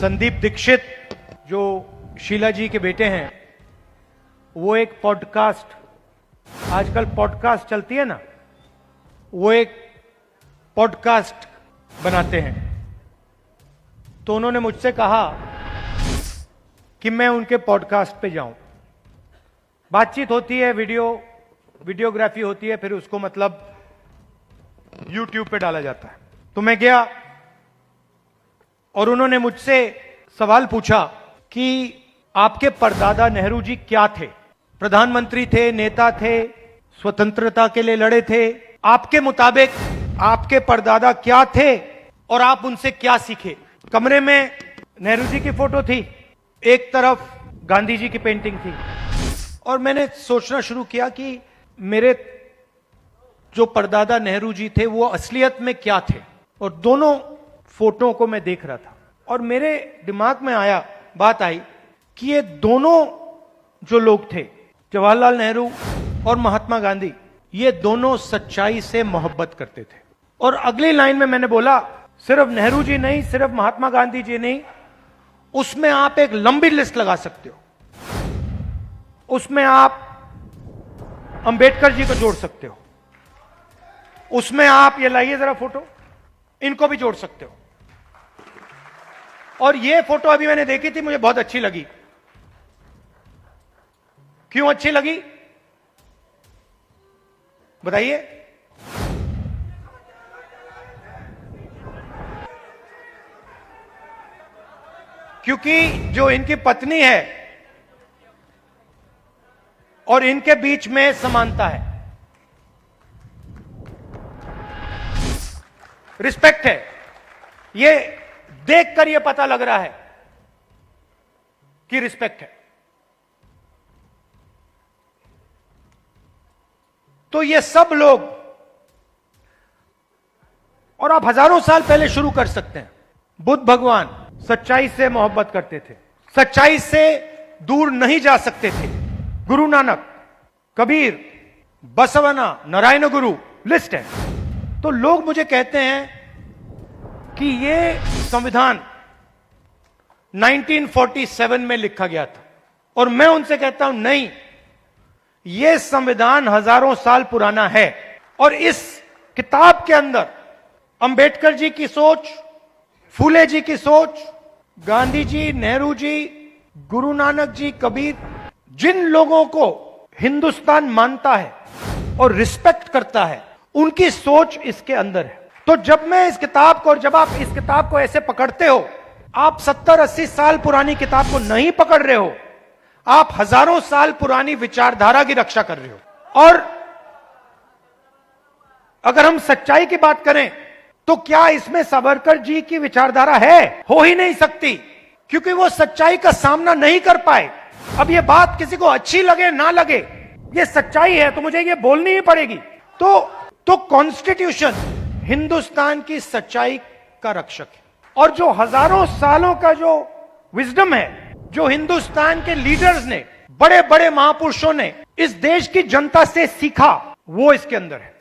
संदीप दीक्षित जो शीला जी के बेटे हैं, वो एक पॉडकास्ट, आजकल पॉडकास्ट चलती है ना, वो एक पॉडकास्ट बनाते हैं। तो उन्होंने मुझसे कहा कि मैं उनके पॉडकास्ट पे जाऊं। बातचीत होती है, वीडियोग्राफी होती है, फिर उसको मतलब यूट्यूब पे डाला जाता है। तो मैं गया और उन्होंने मुझसे सवाल पूछा कि आपके परदादा नेहरू जी क्या थे? प्रधानमंत्री थे, नेता थे, स्वतंत्रता के लिए लड़े थे। आपके मुताबिक आपके परदादा क्या थे और आप उनसे क्या सीखे? कमरे में नेहरू जी की फोटो थी, एक तरफ गांधी जी की पेंटिंग थी, और मैंने सोचना शुरू किया कि मेरे जो परदादा नेहरू जी थे वो असलियत में क्या थे। और दोनों फोटो को मैं देख रहा था और मेरे दिमाग में बात आई कि ये दोनों जो लोग थे, जवाहरलाल नेहरू और महात्मा गांधी, ये दोनों सच्चाई से मोहब्बत करते थे। और अगली लाइन में मैंने बोला, सिर्फ नेहरू जी नहीं, सिर्फ महात्मा गांधी जी नहीं, उसमें आप एक लंबी लिस्ट लगा सकते हो। उसमें आप अंबेडकर जी को जोड़ सकते हो, उसमें आप, ये लाइए जरा फोटो, इनको भी जोड़ सकते हो। और ये फोटो अभी मैंने देखी थी, मुझे बहुत अच्छी लगी। क्यों अच्छी लगी बताइए? क्योंकि जो इनकी पत्नी है और इनके बीच में समानता है, रिस्पेक्ट है। ये देखकर ये पता लग रहा है कि रिस्पेक्ट है। तो ये सब लोग, और आप हजारों साल पहले शुरू कर सकते हैं। बुद्ध भगवान सच्चाई से मोहब्बत करते थे, सच्चाई से दूर नहीं जा सकते थे। गुरु नानक, कबीर, बसवना, नारायण गुरु, लिस्ट है। तो लोग मुझे कहते हैं कि ये संविधान 1947 में लिखा गया था, और मैं उनसे कहता हूं नहीं, यह संविधान हजारों साल पुराना है। और इस किताब के अंदर अंबेडकर जी की सोच, फूले जी की सोच, गांधी जी, नेहरू जी, गुरु नानक जी, कबीर, जिन लोगों को हिंदुस्तान मानता है और रिस्पेक्ट करता है, उनकी सोच इसके अंदर है। तो जब मैं इस किताब को, और जब आप इस किताब को ऐसे पकड़ते हो, आप 70-80 साल पुरानी किताब को नहीं पकड़ रहे हो, आप हजारों साल पुरानी विचारधारा की रक्षा कर रहे हो। और अगर हम सच्चाई की बात करें तो क्या इसमें सावरकर जी की विचारधारा है? हो ही नहीं सकती, क्योंकि वो सच्चाई का सामना नहीं कर पाए। अब ये बात किसी को अच्छी लगे ना लगे, ये सच्चाई है तो मुझे ये बोलनी ही पड़ेगी। तो कॉन्स्टिट्यूशन हिंदुस्तान की सच्चाई का रक्षक है। और जो हजारों सालों का जो विजडम है, जो हिंदुस्तान के लीडर्स ने, बड़े बड़े महापुरुषों ने इस देश की जनता से सीखा, वो इसके अंदर है।